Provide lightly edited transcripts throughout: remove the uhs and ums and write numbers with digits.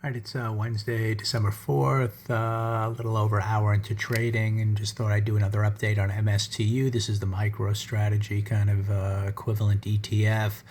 All right, it's Wednesday, December 4th, a little over an hour into trading, and just thought I'd do another update on MSTU. This is the MicroStrategy kind of equivalent ETF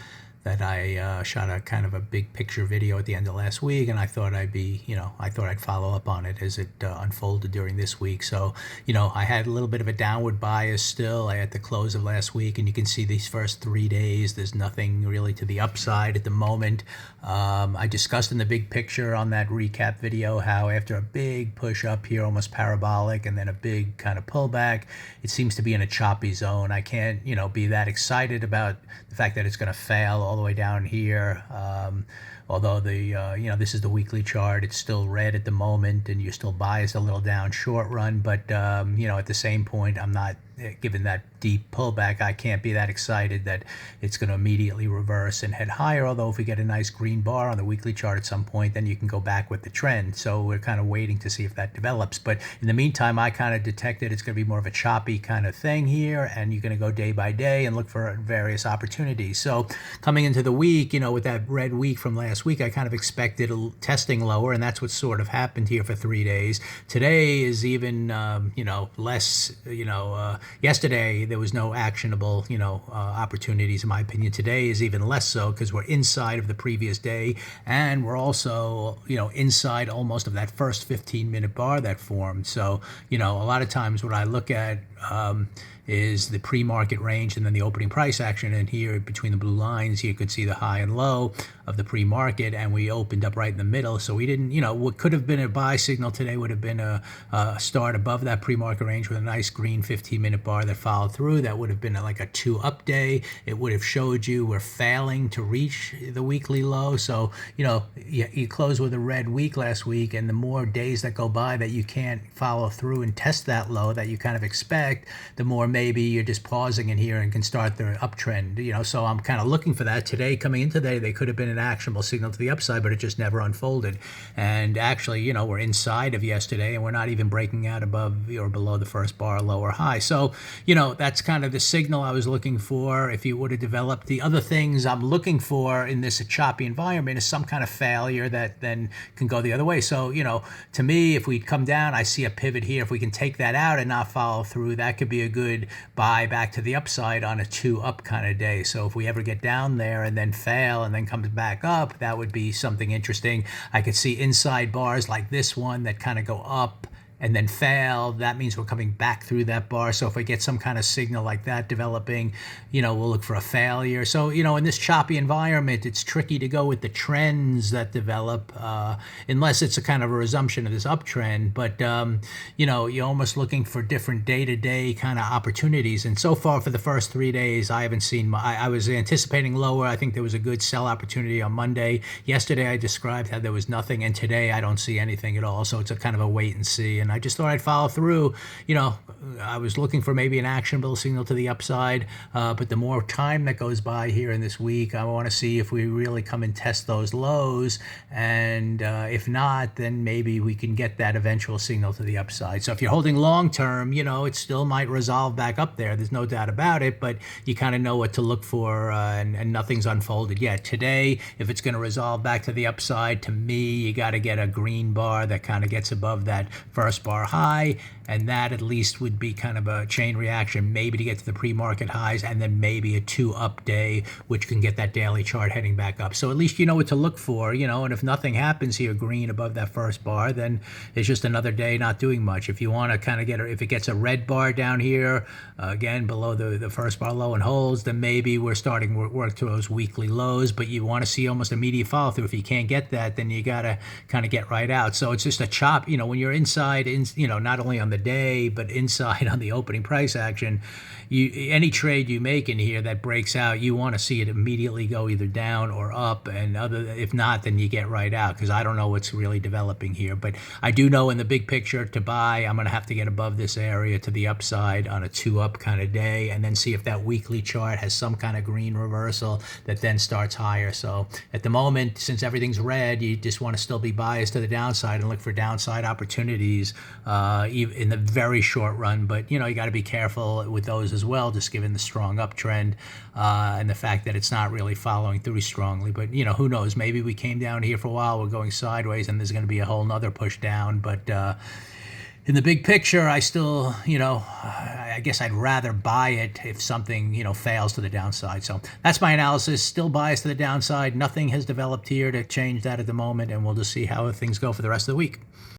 that I shot a kind of a big picture video at the end of last week, and I thought I'd follow up on it as it unfolded during this week. So, I had a little bit of a downward bias still at the close of last week, and you can see these first 3 days, there's nothing really to the upside at the moment. I discussed in the big picture on that recap video how after a big push up here, almost parabolic, and then a big kind of pullback, it seems to be in a choppy zone. I can't, be that excited about the fact that it's going to fail all the way down here. Although this is the weekly chart, it's still red at the moment, and you're still biased a little down short run. But at the same point, I'm not given that deep pullback. I can't be that excited that it's going to immediately reverse and head higher. Although if we get a nice green bar on the weekly chart at some point, then you can go back with the trend. So we're kind of waiting to see if that develops. But in the meantime, I kind of detected it's going to be more of a choppy kind of thing here, and you're going to go day by day and look for various opportunities. So coming into the week, with that red week from last week, I kind of expected testing lower, and that's what sort of happened here for 3 days. Today is even, less, yesterday there was no actionable, opportunities in my opinion. Today is even less so because we're inside of the previous day, and we're also, inside almost of that first 15-minute bar that formed. So, a lot of times what I look at is the pre-market range and then the opening price action. And here between the blue lines, you could see the high and low of the pre-market, and we opened up right in the middle. So we didn't, what could have been a buy signal today would have been a start above that pre-market range with a nice green 15-minute bar that followed through. That would have been like a 2-up day. It would have showed you we're failing to reach the weekly low. So, you close with a red week last week, and the more days that go by that you can't follow through and test that low that you kind of expect, the more maybe you're just pausing in here and can start the uptrend. So I'm kind of looking for that. Today, coming into today, they could have been an actionable signal to the upside, but it just never unfolded. And actually, we're inside of yesterday, and we're not even breaking out above or below the first bar, low or high. So, that's kind of the signal I was looking for. If you would have developed the other things I'm looking for in this choppy environment is some kind of failure that then can go the other way. So, to me, if we come down, I see a pivot here. If we can take that out and not follow through, that could be a good buy back to the upside on a 2-up kind of day. So if we ever get down there and then fail and then comes back up, that would be something interesting. I could see inside bars like this one that kind of go up and then fail. That means we're coming back through that bar. So if we get some kind of signal like that developing, we'll look for a failure. So, in this choppy environment, it's tricky to go with the trends that develop unless it's a kind of a resumption of this uptrend. But, you're almost looking for different day-to-day kind of opportunities. And so far for the first 3 days, I haven't seen I was anticipating lower. I think there was a good sell opportunity on Monday. Yesterday, I described how there was nothing. And today, I don't see anything at all. So it's a kind of a wait and see. And I just thought I'd follow through. I was looking for maybe an actionable signal to the upside, but the more time that goes by here in this week, I want to see if we really come and test those lows, and if not, then maybe we can get that eventual signal to the upside. So if you're holding long term, it still might resolve back up there. There's no doubt about it, but you kind of know what to look for, and nothing's unfolded yet. Today, if it's going to resolve back to the upside, to me, you got to get a green bar that kind of gets above that first bar high, and that at least would be kind of a chain reaction, maybe to get to the pre-market highs, and then maybe a 2-up day, which can get that daily chart heading back up. So at least you know what to look for, and if nothing happens here green above that first bar, then it's just another day not doing much. If you want to kind of if it gets a red bar down here, again, below the first bar low and holds, then maybe we're starting work to those weekly lows, but you want to see almost immediate follow through. If you can't get that, then you got to kind of get right out. So it's just a chop, when you're inside, not only on the day, but inside on the opening price action, any trade you make in here that breaks out, you want to see it immediately go either down or up, and if not, then you get right out, because I don't know what's really developing here. But I do know in the big picture to buy, I'm going to have to get above this area to the upside on a 2-up kind of day, and then see if that weekly chart has some kind of green reversal that then starts higher. So at the moment, since everything's red, you just want to still be biased to the downside and look for downside opportunities. in the very short run. But, you got to be careful with those as well, just given the strong uptrend and the fact that it's not really following through strongly. But, who knows? Maybe we came down here for a while, we're going sideways, and there's going to be a whole nother push down. But in the big picture, I still, I guess I'd rather buy it if something, fails to the downside. So that's my analysis. Still biased to the downside. Nothing has developed here to change that at the moment, and we'll just see how things go for the rest of the week.